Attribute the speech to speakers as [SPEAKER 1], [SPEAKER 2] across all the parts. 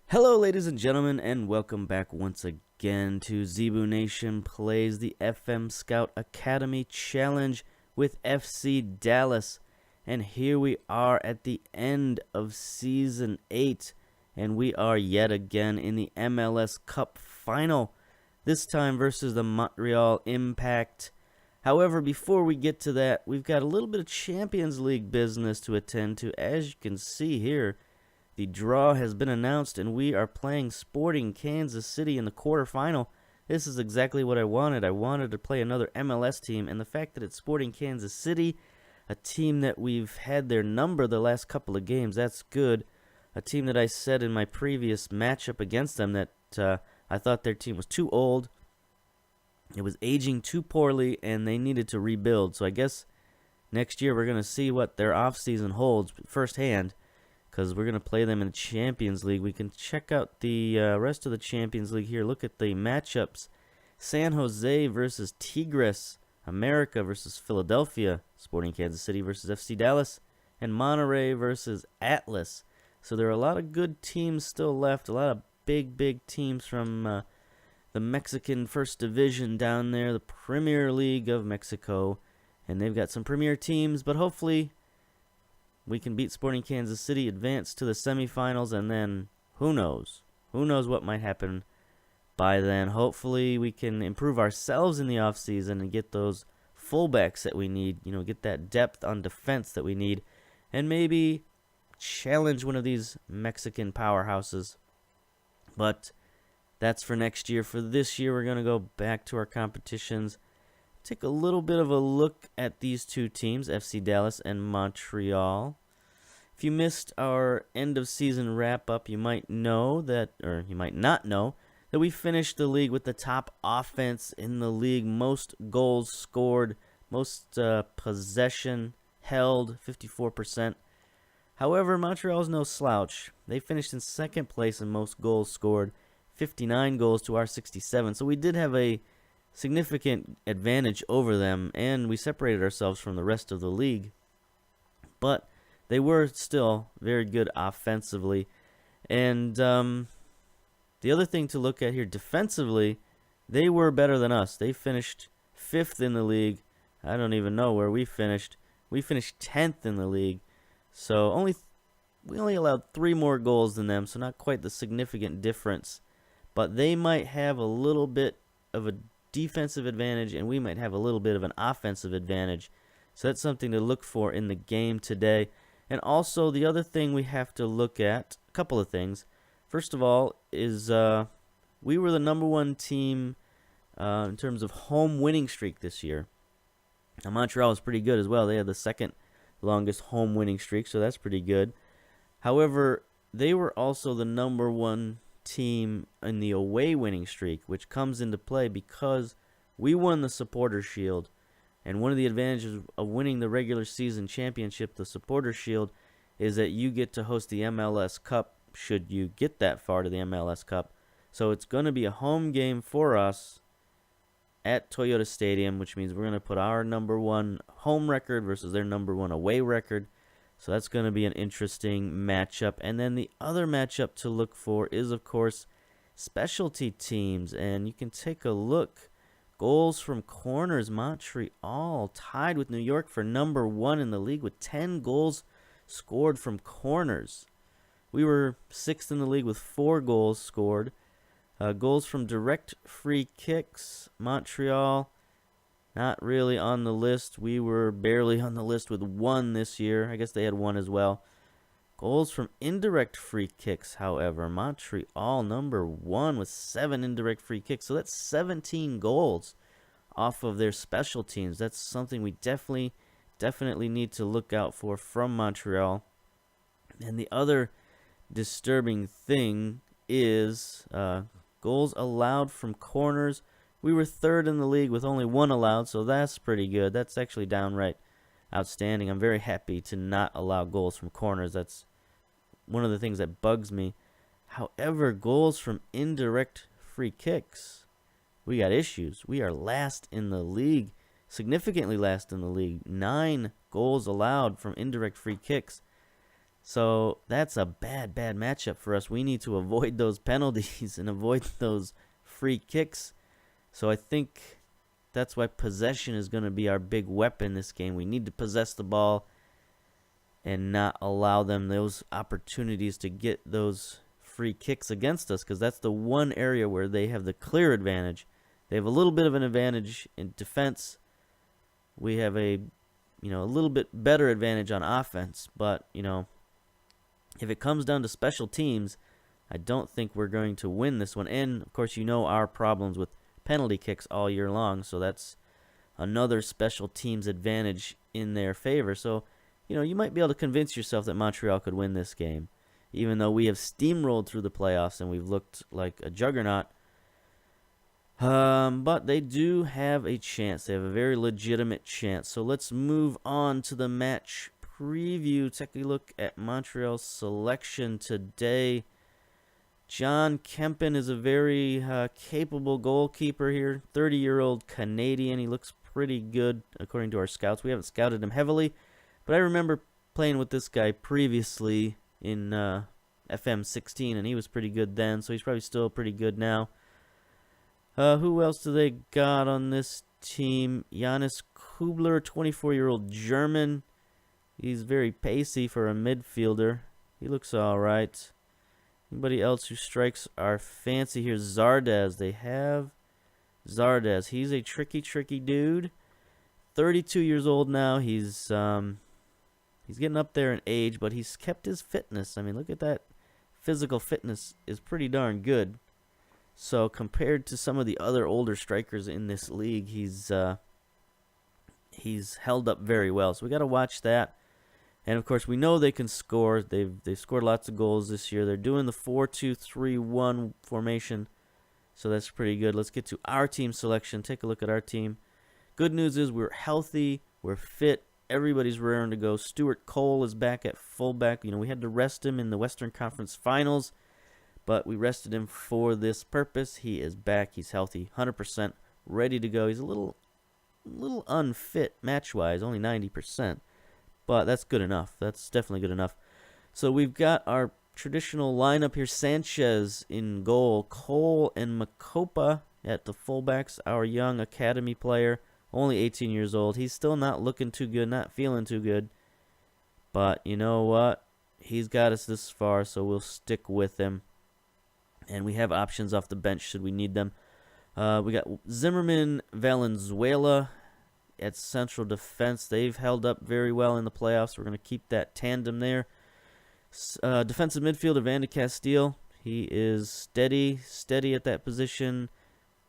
[SPEAKER 1] Hello, ladies and gentlemen, and welcome back once again to Zebu Nation Plays the FM Scout Academy Challenge with FC Dallas. And here we are at the end of Season 8, and we are yet again in the MLS Cup Final, this time versus the Montreal Impact. However, before we get to that, we've got a little bit of Champions League business to attend to. As you can see here, the draw has been announced, and we are playing Sporting Kansas City in the quarterfinal. This is exactly what I wanted. I wanted to play another MLS team, and the fact that it's Sporting Kansas City, a team that we've had their number the last couple of games, that's good. A team that I said in my previous matchup against them that I thought their team was too old. It was aging too poorly, and they needed to rebuild. So I guess next year we're going to see what their offseason holds firsthand, because we're going to play them in the Champions League. We can check out the rest of the Champions League here. Look at the matchups. San Jose versus Tigres. America versus Philadelphia. Sporting Kansas City versus FC Dallas. And Monterrey versus Atlas. So there are a lot of good teams still left. A lot of big teams from the Mexican First Division down there. The Premier League of Mexico. And they've got some premier teams, but hopefully we can beat Sporting Kansas City, advance to the semifinals, and then who knows? Who knows what might happen by then? Hopefully we can improve ourselves in the offseason and get those fullbacks that we need, get that depth on defense that we need, and maybe challenge one of these Mexican powerhouses. But that's for next year. For this year, we're going to go back to our competitions. Take a little bit of a look at these two teams, FC Dallas and Montreal. If you missed our end of season wrap up, you might know that, or you might not know, that we finished the league with the top offense in the league, most goals scored, most possession held, 54%. However, Montreal is no slouch. They finished in second place in most goals scored, 59 goals to our 67. So we did have a significant advantage over them, and we separated ourselves from the rest of the league. But they were still very good offensively. And the other thing to look at here, defensively, they were better than us. They finished 5th in the league. I don't even know where we finished. We finished 10th in the league. So we only allowed 3 more goals than them, so not quite the significant difference. But they might have a little bit of a defensive advantage, and we might have a little bit of an offensive advantage. So that's something to look for in the game today. And also, the other thing we have to look at, a couple of things. First of all, is we were the number 1 team in terms of home winning streak this year. Now, Montreal was pretty good as well. They had the second longest home winning streak, so that's pretty good. However, they were also the number 1 team in the away winning streak, which comes into play because we won the Supporters Shield. And one of the advantages of winning the regular season championship, the Supporters Shield, is that you get to host the MLS Cup should you get that far to the MLS Cup. So it's going to be a home game for us at Toyota Stadium, which means we're going to put our number 1 home record versus their number 1 away record. So that's going to be an interesting matchup. And then the other matchup to look for is, of course, specialty teams. And you can take a look. Goals from corners. Montreal tied with New York for number 1 in the league with 10 goals scored from corners. We were 6th in the league with 4 goals scored. Goals from direct free kicks. Montreal, not really on the list. We were barely on the list with 1 this year. I guess they had 1 as well. Goals from indirect free kicks, however. Montreal number 1 with 7 indirect free kicks. So that's 17 goals off of their special teams. That's something we definitely need to look out for from Montreal. And the other disturbing thing is goals allowed from corners. We were 3rd in the league with only 1 allowed, so that's pretty good. That's actually downright outstanding. I'm very happy to not allow goals from corners. That's one of the things that bugs me. However, goals from indirect free kicks, we got issues. We are last in the league, significantly last in the league. 9 goals allowed from indirect free kicks. So that's a bad matchup for us. We need to avoid those penalties and avoid those free kicks. So I think that's why possession is going to be our big weapon this game. We need to possess the ball and not allow them those opportunities to get those free kicks against us, because that's the one area where they have the clear advantage. They have a little bit of an advantage in defense. We have a little bit better advantage on offense, but if it comes down to special teams, I don't think we're going to win this one. And of course, our problems with penalty kicks all year long, so that's another special teams advantage in their favor. So you might be able to convince yourself that Montreal could win this game, even though we have steamrolled through the playoffs and we've looked like a juggernaut. But they do have a chance. They have a very legitimate chance. So let's move on to the match preview. Take a look at Montreal's selection today. John Kempen is a very capable goalkeeper here. 30-year-old Canadian. He looks pretty good according to our scouts. We haven't scouted him heavily, but I remember playing with this guy previously in FM17, and he was pretty good then, so he's probably still pretty good now. Who else do they got on this team? Janis Kubler, 24-year-old German. He's very pacey for a midfielder. He looks all right. Anybody else who strikes our fancy here? Zardes. They have Zardes. He's a tricky dude. 32 years old now. He's getting up there in age, but he's kept his fitness. I mean, look at that. Physical fitness is pretty darn good. So compared to some of the other older strikers in this league, he's held up very well. So we got to watch that. And of course, we know they can score. They've scored lots of goals this year. They're doing the 4-2-3-1 formation, so that's pretty good. Let's get to our team selection. Take a look at our team. Good news is we're healthy, we're fit. Everybody's raring to go. Stuart Cole is back at fullback. We had to rest him in the Western Conference Finals, but we rested him for this purpose. He is back. He's healthy, 100%, ready to go. He's a little unfit match-wise, only 90%. But that's good enough. That's definitely good enough. So we've got our traditional lineup here. Sanchez in goal. Cole and Makopa at the fullbacks. Our young academy player, only 18 years old. He's still not looking too good, not feeling too good. But you know what? He's got us this far, so we'll stick with him. And we have options off the bench should we need them. We got Zimmerman, Valenzuela at central defense. They've held up very well in the playoffs. We're going to keep that tandem there. Defensive midfielder, Evander Castile. He is steady at that position.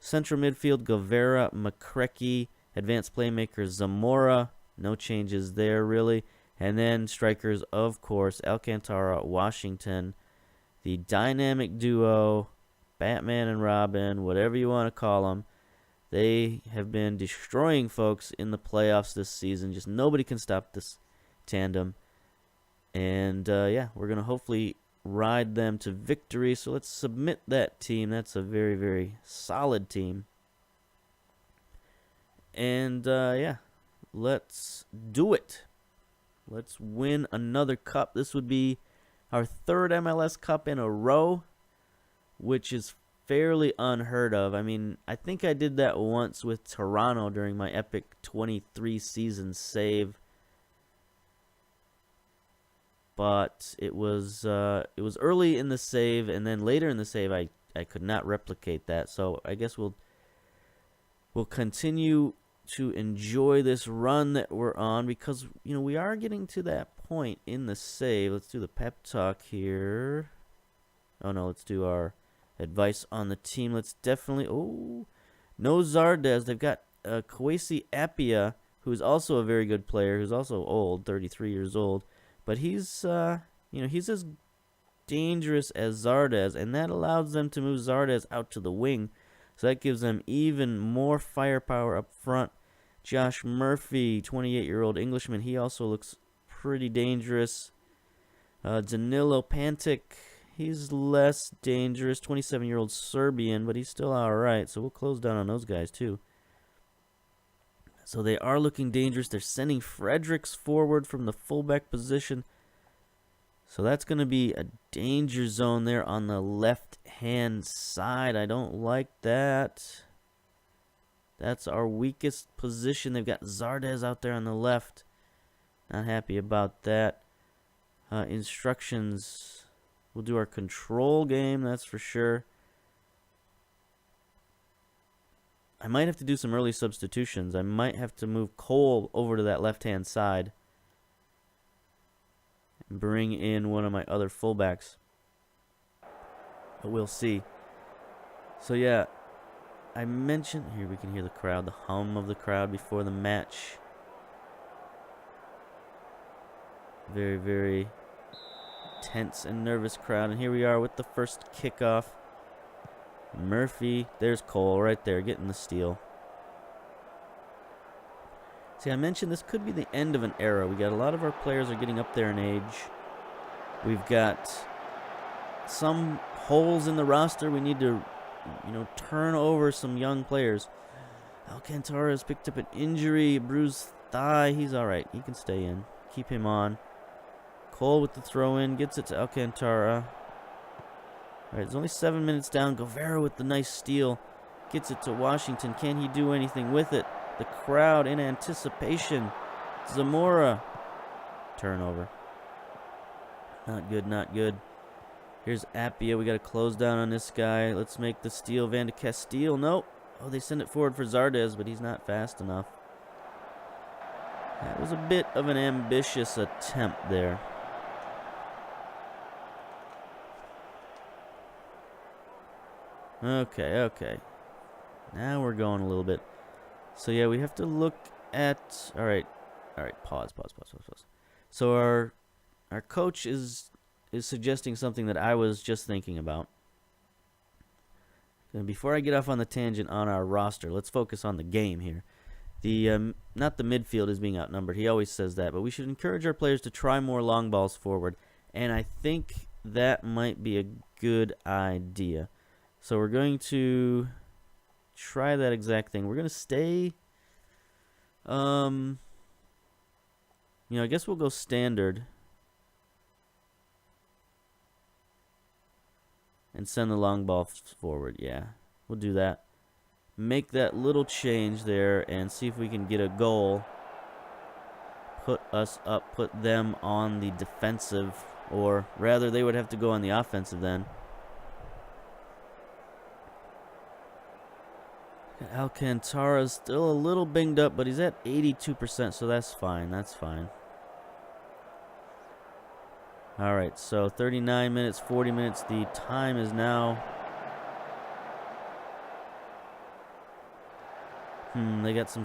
[SPEAKER 1] Central midfield, Guevara, McCrecky. Advanced playmaker, Zamora. No changes there, really. And then strikers, of course, Alcantara, Washington. The dynamic duo, Batman and Robin, whatever you want to call them. They have been destroying folks in the playoffs this season. Just nobody can stop this tandem. And, we're going to hopefully ride them to victory. So let's submit that team. That's a very, very solid team. And, let's do it. Let's win another cup. This would be our third MLS Cup in a row, which is fairly unheard of. I mean, I think I did that once with Toronto during my epic 23 season save. But it was early in the save, and then later in the save I could not replicate that. So I guess we'll continue to enjoy this run that we're on, because we are getting to that point in the save. Let's do the pep talk here. Oh no, let's do our advice on the team. Let's definitely... no Zardes. They've got Kwesi Appiah, who's also a very good player, who's also old, 33 years old. But he's, he's as dangerous as Zardes, and that allows them to move Zardes out to the wing. So that gives them even more firepower up front. Josh Murphy, 28-year-old Englishman, he also looks pretty dangerous. Danilo Pantic, he's less dangerous, 27-year-old Serbian, but he's still all right. So we'll close down on those guys too. So they are looking dangerous. They're sending Fredericks forward from the fullback position. So that's going to be a danger zone there on the left-hand side. I don't like that. That's our weakest position. They've got Zardes out there on the left. Not happy about that. Instructions. We'll do our control game, that's for sure. I might have to do some early substitutions. I might have to move Cole over to that left-hand side. And bring in one of my other fullbacks. But we'll see. So yeah, I mentioned, here we can hear the crowd, the hum of the crowd before the match. Very, very tense and nervous crowd. And here we are with the first kickoff. Murphy, there's Cole right there getting the steal. See, I mentioned this could be the end of an era. We got a lot of our players are getting up there in age. We've got some holes in the roster. We need to, turn over some young players. Alcantara has picked up an injury, a bruised thigh. He's all right. He can stay in. Keep him on. Cole with the throw-in, gets it to Alcantara. All right, it's only 7 minutes down. Guevara with the nice steal. Gets it to Washington. Can he do anything with it? The crowd in anticipation. Zamora. Turnover. Not good, not good. Here's Appia. We got to close down on this guy. Let's make the steal. Van de Castile. Nope. Oh, they send it forward for Zardes, but he's not fast enough. That was a bit of an ambitious attempt there. Okay. Now we're going a little bit. So yeah, we have to look at. All right. Pause. So our coach is suggesting something that I was just thinking about. And before I get off on the tangent on our roster, let's focus on the game here. The not the midfield is being outnumbered. He always says that, but we should encourage our players to try more long balls forward, and I think that might be a good idea. So we're going to try that exact thing. We're going to stay. I guess we'll go standard and send the long ball forward. Yeah, we'll do that. Make that little change there and see if we can get a goal. Put us up, put them on the defensive, or rather they would have to go on the offensive then. Alcantara's still a little banged up, but he's at 82%, so that's fine. All right, so 39 minutes, 40 minutes. The time is now. They got some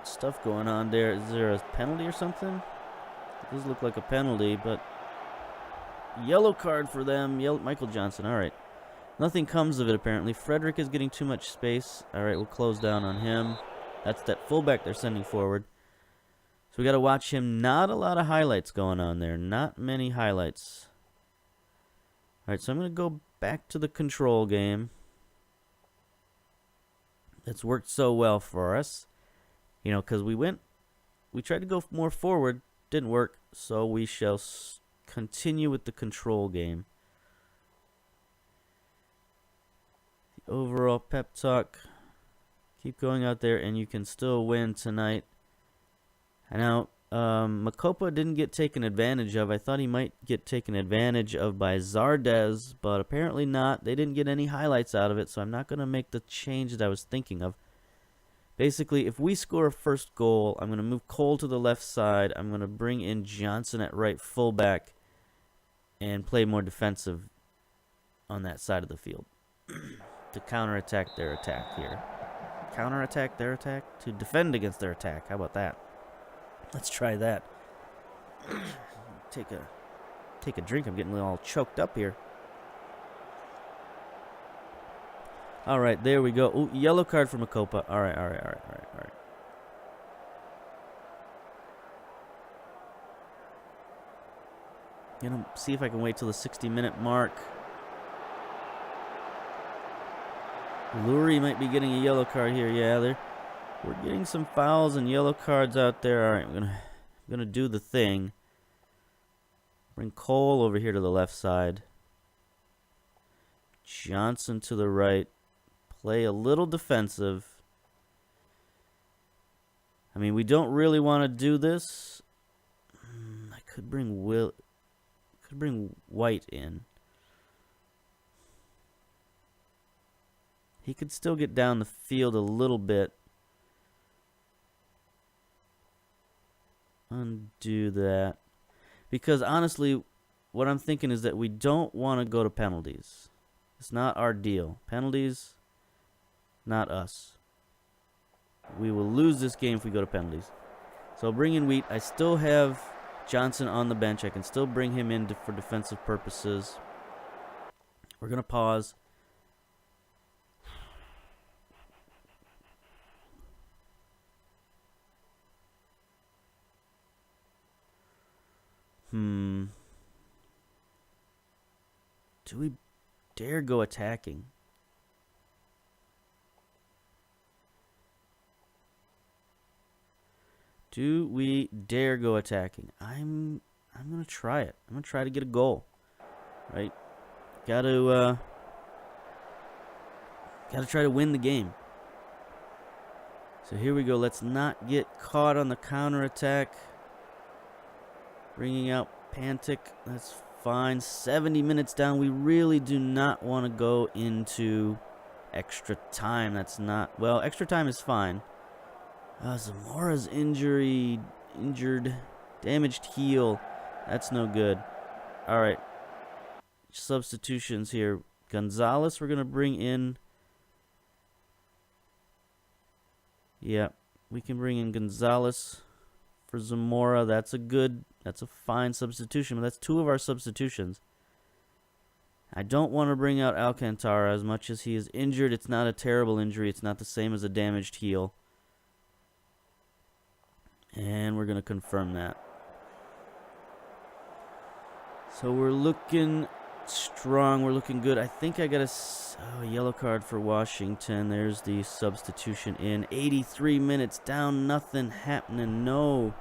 [SPEAKER 1] stuff going on there. Is there a penalty or something? It does look like a penalty, but yellow card for them. Michael Johnson. All right. Nothing comes of it, apparently. Frederick is getting too much space. All right, we'll close down on him. That's that fullback they're sending forward. So we got to watch him. Not a lot of highlights going on there. Not many highlights. All right, so I'm going to go back to the control game. That's worked so well for us. Because we tried to go more forward. Didn't work. So we shall continue with the control game. The overall pep talk. Keep going out there and you can still win tonight. Now, Makopa didn't get taken advantage of. I thought he might get taken advantage of by Zardes, but apparently not. They didn't get any highlights out of it, so I'm not going to make the change that I was thinking of. Basically, if we score a first goal, I'm going to move Cole to the left side. I'm going to bring in Johnson at right fullback and play more defensive on that side of the field to counterattack their attack here. Counterattack their attack? To defend against their attack. How about that? Let's try that. Take a drink. I'm getting all choked up here. All right, there we go. Ooh, yellow card for Makopa. All right. See if I can wait till the 60-minute mark. Lurie might be getting a yellow card here. Yeah, we're getting some fouls and yellow cards out there. All right, I'm gonna do the thing. Bring Cole over here to the left side. Johnson to the right. Play a little defensive. I mean, we don't really want to do this. I could bring White in. He could still get down the field a little bit. Undo that. Because honestly, what I'm thinking is that we don't want to go to penalties. It's not our deal. Penalties, not us. We will lose this game if we go to penalties. So I'll bring in Wheat. I still have Johnson on the bench. I can still bring him in for defensive purposes. We're going to pause. Do we dare go attacking? Do we dare go attacking? I'm gonna try it. I'm gonna try to get a goal. Right? Gotta try to win the game. So here we go. Let's not get caught on the counterattack. Bringing out Pantic. That's fine. 70 minutes down. We really do not want to go into extra time. That's not... Well, extra time is fine. Zamora's injured. Damaged heel. That's no good. Alright. Substitutions here. Gonzalez we're going to bring in. Yeah. We can bring in Gonzalez for Zamora. That's a fine substitution. But that's two of our substitutions. I don't want to bring out Alcantara as much as he is injured. It's not a terrible injury. It's not the same as a damaged heel. And we're going to confirm that. So we're looking strong. We're looking good. I think I got a yellow card for Washington. There's the substitution in. 83 minutes down. Nothing happening. No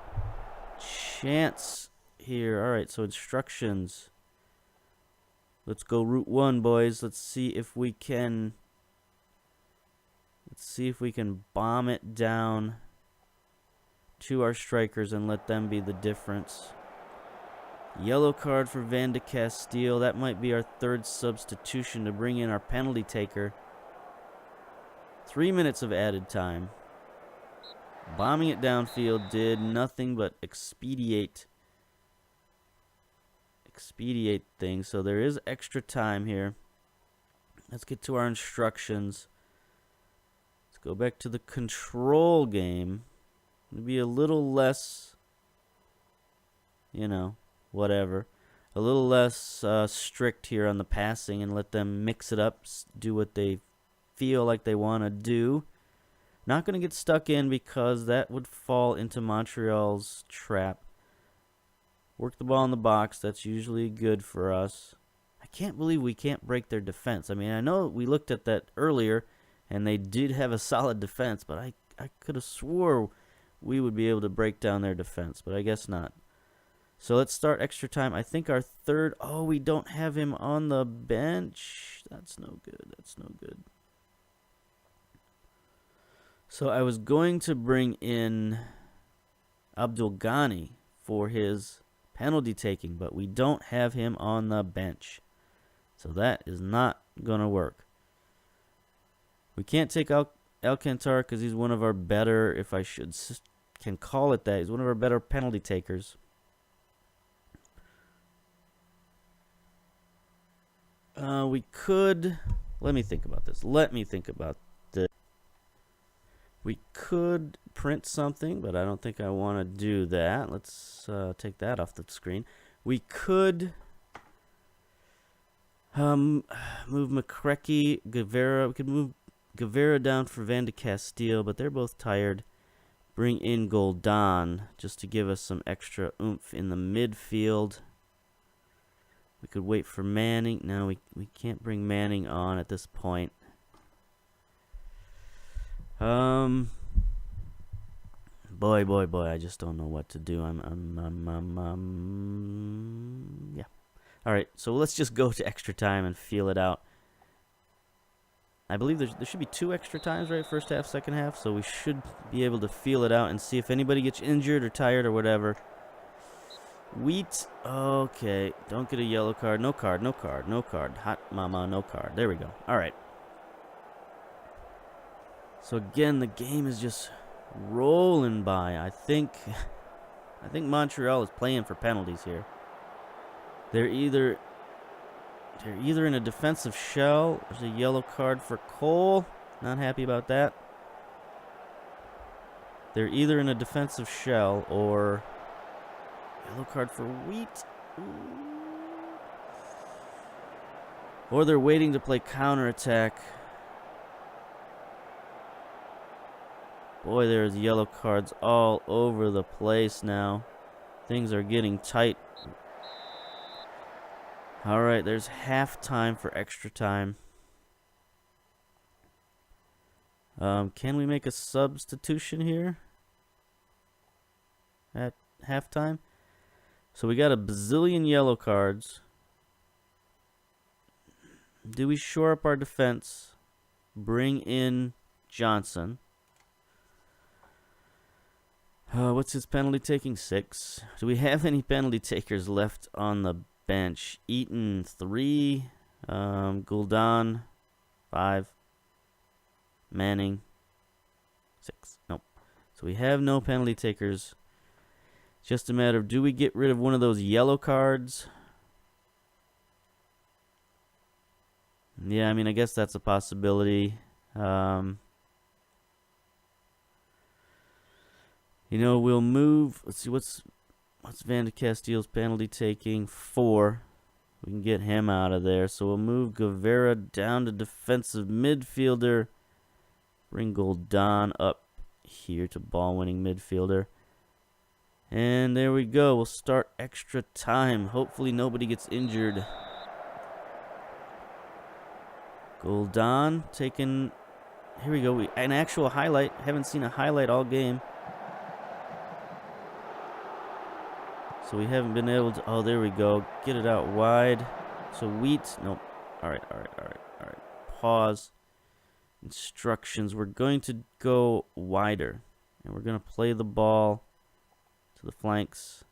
[SPEAKER 1] chance here. All right, so instructions. Let's go route 1, boys. Let's see if we can bomb it down to our strikers and let them be the difference. Yellow card for Van de Castile. That might be our third substitution to bring in our penalty taker. 3 minutes of added time. Bombing it downfield did nothing but expedite things. So there is extra time here. Let's get to our instructions. Let's go back to the control game. Be a little less, whatever. A little less strict here on the passing and let them mix it up, do what they feel like they want to do. Not going to get stuck in because that would fall into Montreal's trap. Work the ball in the box. That's usually good for us. I can't believe we can't break their defense. I mean, I know we looked at that earlier, and they did have a solid defense, but I could have swore we would be able to break down their defense, but I guess not. So let's start extra time. I think our third... Oh, we don't have him on the bench. That's no good. That's no good. So I was going to bring in Abdul Ghani for his penalty taking, but we don't have him on the bench. So that is not going to work. We can't take Alcantara because he's one of our better, if I can call it that, he's one of our better penalty takers. We could... Let me think about this. We could print something, but I don't think I want to do that. Let's take that off the screen. We could move McCrecky, Guevara. We could move Guevara down for Van de Castile, but they're both tired. Bring in Goldan just to give us some extra oomph in the midfield. We could wait for Manning. No, we can't bring Manning on at this point. Boy, boy, boy, I just don't know what to do. Yeah. All right, so let's just go to extra time and feel it out. I believe there should be 2 extra times, right? First half, second half. So we should be able to feel it out and see if anybody gets injured or tired or whatever. Wheat. Okay. Don't get a yellow card. No card. No card. No card. Hot mama. No card. There we go. All right. So again, the game is just rolling by. I think Montreal is playing for penalties here. They're either in a defensive shell. There's a yellow card for Cole. Not happy about that. They're either in a defensive shell or yellow card for Wheat. Or they're waiting to play counterattack. Boy, there's yellow cards all over the place now. Things are getting tight. All right, there's halftime for extra time. Can we make a substitution here at halftime? So we got a bazillion yellow cards. Do we shore up our defense? Bring in Johnson. What's his penalty taking? 6. Do we have any penalty takers left on the bench? Eaton 3, Guldan 5, Manning 6. Nope. So we have no penalty takers. Just a matter of, do we get rid of one of those yellow cards? Yeah, I mean, I guess that's a possibility. You know, we'll move. Let's see, what's Van de Castile's penalty taking? 4. We can get him out of there. So we'll move Guevara down to defensive midfielder. Bring Guldan up here to ball-winning midfielder. And there we go. We'll start extra time. Hopefully nobody gets injured. Guldan taking... Here we go. An actual highlight. Haven't seen a highlight all game. So we haven't been able to... Oh, there we go. Get it out wide. So Wheat... Nope. All right. Pause. Instructions. We're going to go wider. And we're going to play the ball to the flanks.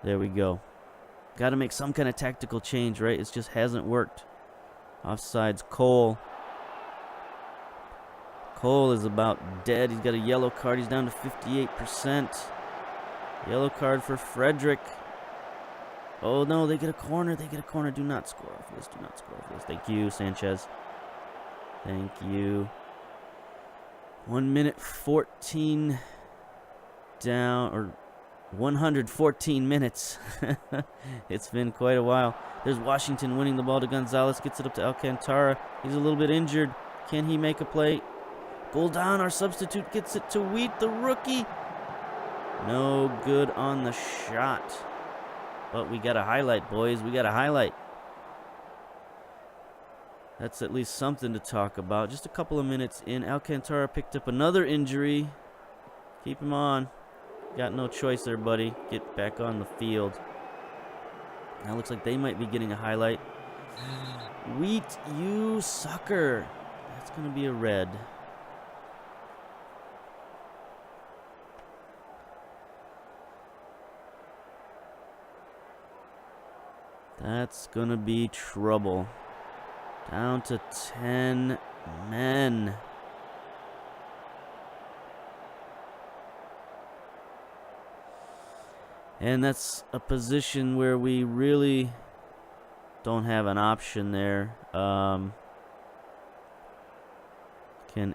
[SPEAKER 1] There we go. Got to make some kind of tactical change, right? It just hasn't worked. Offsides, Cole. Cole is about dead. He's got a yellow card. He's down to 58%. Yellow card for Frederick. Oh, no, they get a corner. They get a corner. Do not score off this. Do not score off this. Thank you, Sanchez. Thank you. 1 minute 14 down, or 114 minutes. It's been quite a while. There's Washington winning the ball to Gonzalez. Gets it up to Alcantara. He's a little bit injured. Can he make a play? Guldan, our substitute, gets it to Wheat, the rookie. No good on the shot. But we got a highlight, boys. We got a highlight. That's at least something to talk about. Just a couple of minutes in. Alcantara picked up another injury. Keep him on. Got no choice there, buddy. Get back on the field. Now looks like they might be getting a highlight. Wheat, you sucker. That's going to be a red. That's going to be trouble. Down to 10 men. And that's a position where we really don't have an option there. Can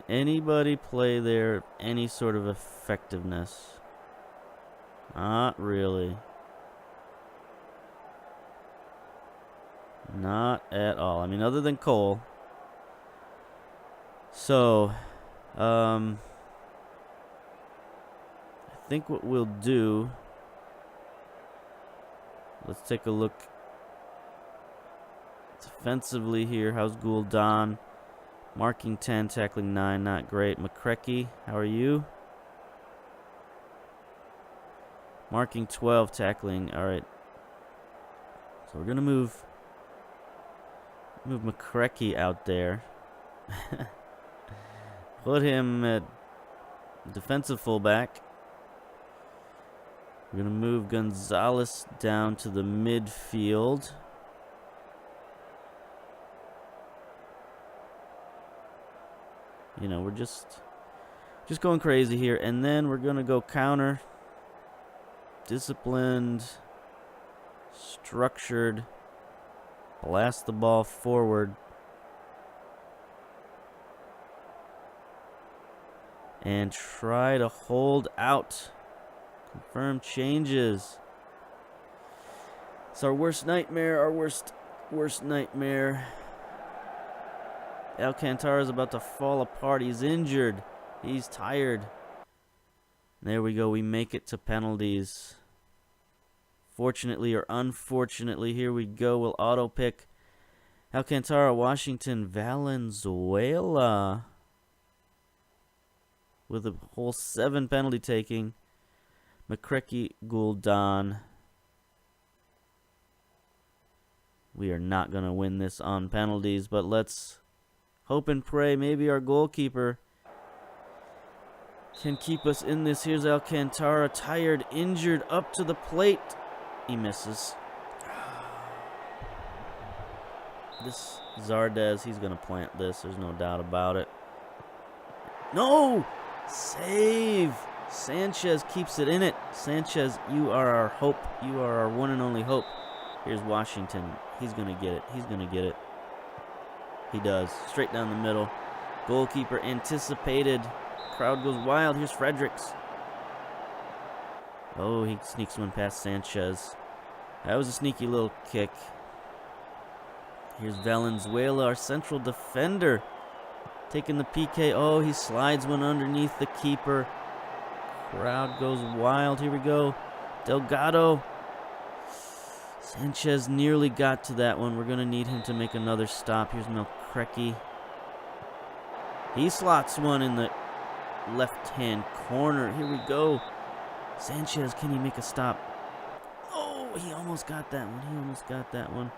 [SPEAKER 1] anybody play there any sort of effectiveness? Not really. Not at all. I mean, other than Cole. So, I think what we'll do... Let's take a look defensively here. How's Guldan? Marking 10, tackling 9, not great. McCrecky, how are you? Marking 12, tackling, all right. So we're going to move McCrecky out there. Put him at defensive fullback. We're going to move Gonzalez down to the midfield. You know, we're just going crazy here. And then we're going to go counter. Disciplined. Structured. Blast the ball forward. And try to hold out. Confirm changes. It's our worst nightmare. Our worst nightmare. Alcantara's about to fall apart. He's injured. He's tired. There we go. We make it to penalties. Fortunately or unfortunately, here we go. We'll auto pick Alcantara, Washington, Valenzuela. With a whole 7 penalty taking. McCrecky, Guldan. We are not going to win this on penalties, but let's hope and pray maybe our goalkeeper can keep us in this. Here's Alcantara, tired, injured, up to the plate. He misses. This Zardes, he's going to plant this. There's no doubt about it. No! Save! Sanchez keeps it in it. Sanchez, you are our hope. You are our one and only hope. Here's Washington. He's going to get it. He's going to get it. He does. Straight down the middle. Goalkeeper anticipated. Crowd goes wild. Here's Fredericks. Oh, he sneaks one past Sanchez. That was a sneaky little kick. Here's Valenzuela, our central defender. Taking the PK. Oh, he slides one underneath the keeper. Crowd goes wild. Here we go. Delgado. Sanchez nearly got to that one. We're going to need him to make another stop. Here's McCrecky. He slots one in the left-hand corner. Here we go. Sanchez, can he make a stop? Oh, he almost got that one. He almost got that one.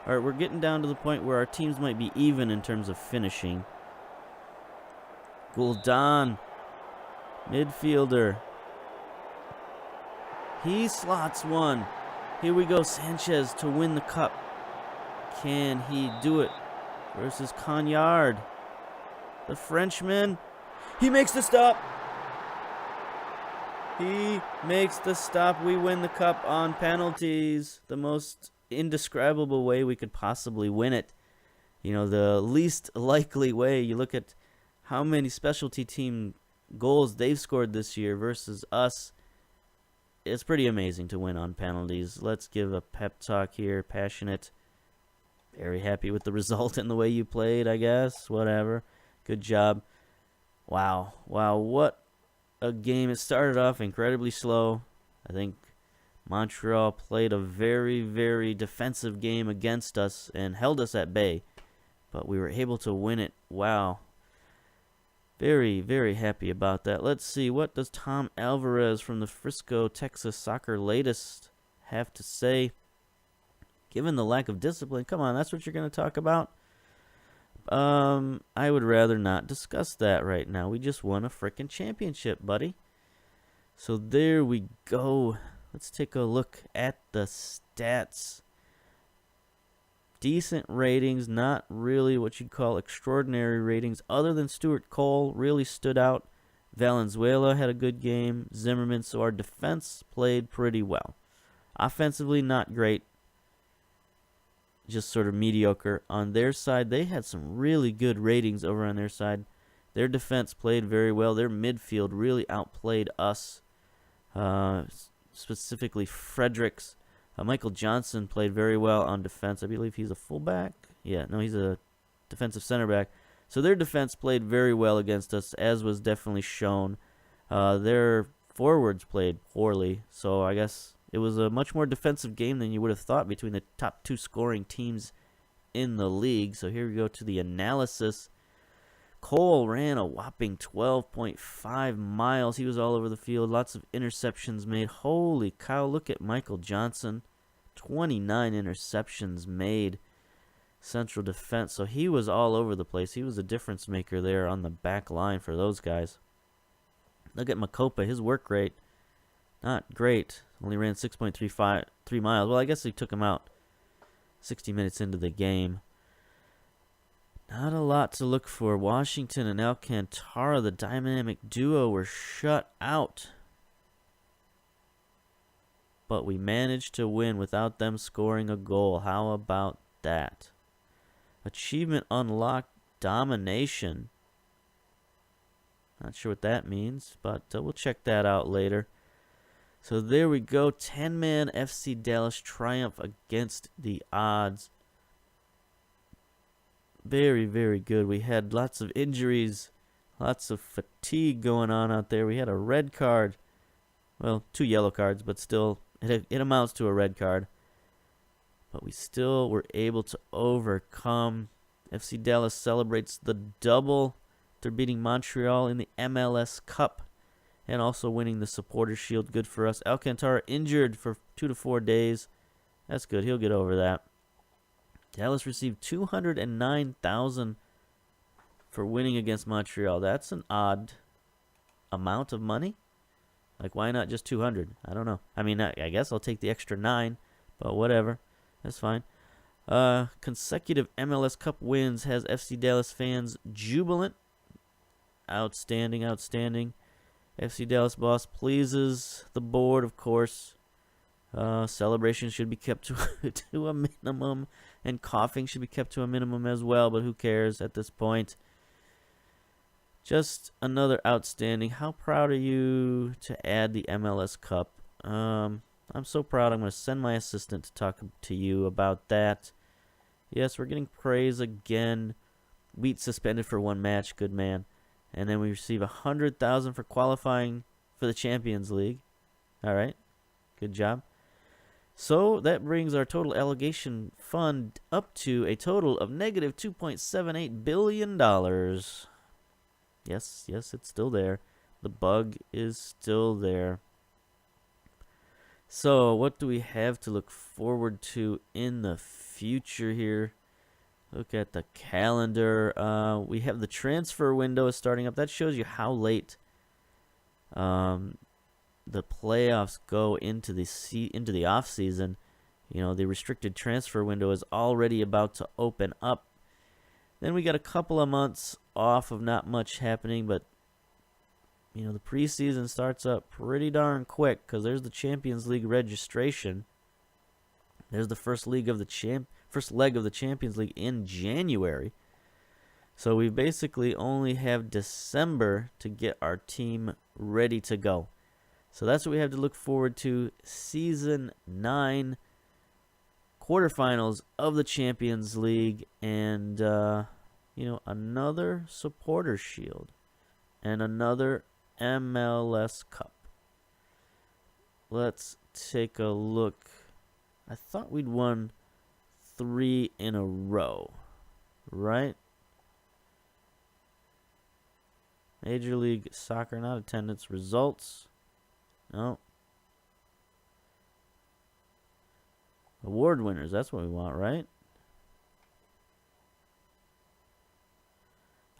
[SPEAKER 1] All right, we're getting down to the point where our teams might be even in terms of finishing. Guldan, midfielder. He slots one. Here we go, Sanchez to win the cup. Can he do it? Versus Cagnard. The Frenchman. He makes the stop. He makes the stop. We win the cup on penalties. The most indescribable way we could possibly win it. You know, the least likely way. You look at how many specialty team goals they've scored this year versus us. It's pretty amazing to win on penalties. Let's give a pep talk here. Passionate. Very happy with the result and the way you played, I guess. Whatever. Good job. Wow. Wow, what a game. It started off incredibly slow. I think Montreal played a very, very defensive game against us and held us at bay. But we were able to win it. Wow. Very, very happy about that. Let's see. What does Tom Alvarez from the Frisco, Texas Soccer latest have to say? Given the lack of discipline. Come on, that's what you're going to talk about? I would rather not discuss that right now. We just won a frickin' championship, buddy. So there we go. Let's take a look at the stats. Decent ratings, not really what you'd call extraordinary ratings, other than Stuart Cole really stood out. Valenzuela had a good game. Zimmerman, so our defense played pretty well. Offensively, not great. Just sort of mediocre. On their side, they had some really good ratings over on their side. Their defense played very well. Their midfield really outplayed us. Specifically, Fredericks. Michael Johnson played very well on defense. I believe he's a fullback. Yeah, no, he's a defensive center back. So their defense played very well against us, as was definitely shown. Their forwards played poorly. So I guess it was a much more defensive game than you would have thought between the top two scoring teams in the league. So here we go to the analysis. Cole ran a whopping 12.5 miles. He was all over the field. Lots of interceptions made. Holy cow, look at Michael Johnson. 29 interceptions made. Central defense. So he was all over the place. He was a difference maker there on the back line for those guys. Look at Makopa. His work rate, not great. Only ran 6.3 miles. Well, I guess they took him out 60 minutes into the game. Not a lot to look for. Washington and Alcantara, the dynamic duo, were shut out. But we managed to win without them scoring a goal. How about that? Achievement unlocked, domination. Not sure what that means, but we'll check that out later. So there we go. 10-man FC Dallas triumph against the odds. Very, very good. We had lots of injuries, lots of fatigue going on out there. We had a red card. Well, 2 yellow cards, but still, it amounts to a red card. But we still were able to overcome. FC Dallas celebrates the double. They're beating Montreal in the MLS Cup and also winning the Supporters Shield. Good for us. Alcantara injured for 2 to 4 days. That's good. He'll get over that. Dallas received $209,000 for winning against Montreal. That's an odd amount of money. Like, why not just 200? I don't know. I mean, I guess I'll take the extra 9, but whatever. That's fine. Consecutive MLS Cup wins has FC Dallas fans jubilant. Outstanding, outstanding. FC Dallas boss pleases the board, of course. Celebration should be kept to a minimum, and coughing should be kept to a minimum as well, but who cares at this point? Just another outstanding. How proud are you to add the MLS Cup? I'm so proud. I'm going to send my assistant to talk to you about that. Yes, we're getting praise again. Wheat suspended for 1 match. Good man. And then we receive $100,000 for qualifying for the Champions League. All right. Good job. So that brings our total allegation fund up to a total of negative $2.78 billion. Yes, it's still there. The bug is still there. So what do we have to look forward to in the future here? Look at the calendar. We have the transfer window is starting up. That shows you how late the playoffs go into the off season. You know, the restricted transfer window is already about to open up. Then we got a couple of months off of not much happening, but you know, the preseason starts up pretty darn quick because there's the Champions League registration. There's the first leg of the Champions League in January. So we basically only have December to get our team ready to go. So that's what we have to look forward to. Season 9 quarterfinals of the Champions League, and you know, another Supporters Shield and another MLS Cup. Let's take a look. I thought we'd won 3 in a row, right? Major League Soccer, not attendance, results. No. Award winners, that's what we want, right?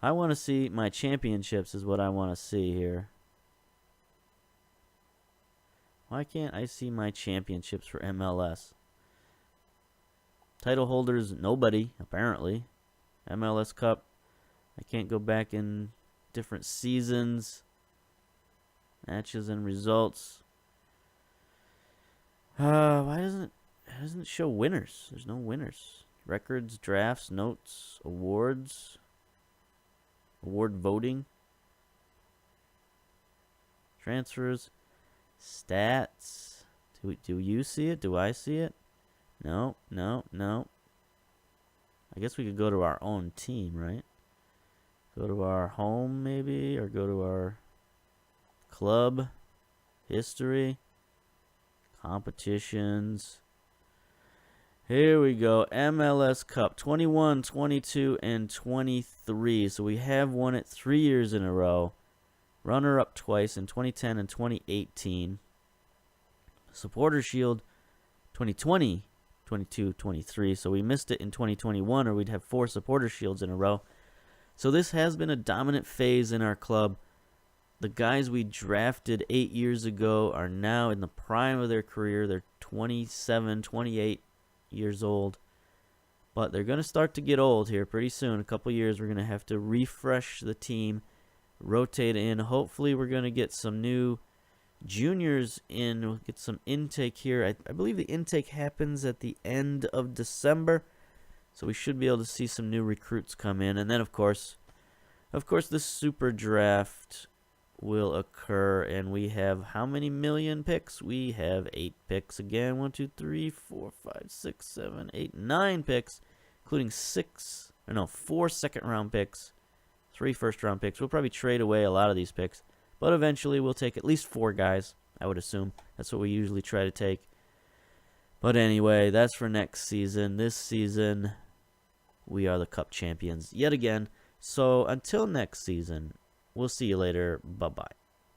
[SPEAKER 1] I want to see my championships is what I want to see here. Why can't I see my championships for MLS? Title holders, nobody, apparently. MLS Cup, I can't go back in different seasons. Matches and results. Why doesn't it show winners? There's no winners. Records, drafts, notes, awards, award voting, transfers, stats. Do you see it? Do I see it? No. I guess we could go to our own team, right? Go to our home, maybe, or go to our club, history, competitions. Here we go. MLS Cup 21, 22, and 23. So we have won it 3 years in a row. Runner-up twice in 2010 and 2018. Supporter Shield 2020, 22, 23. So we missed it in 2021, or we'd have 4 Supporter Shields in a row. So this has been a dominant phase in our club. The guys we drafted 8 years ago are now in the prime of their career. They're 27, 28 years old. But they're going to start to get old here pretty soon. A couple years, we're going to have to refresh the team, rotate in. Hopefully, we're going to get some new juniors in. We'll get some intake here. I believe the intake happens at the end of December. So we should be able to see some new recruits come in. And then, of course, this super draft will occur, and we have how many million picks? We have 8 picks again. 1, 2, 3, 4, 5, 6, 7, 8, 9 picks, including 4 second-round picks, 3 first-round picks. We'll probably trade away a lot of these picks, but eventually we'll take at least 4 guys, I would assume. That's what we usually try to take. But anyway, that's for next season. This season, we are the Cup champions yet again. So until next season, we'll see you later. Bye-bye.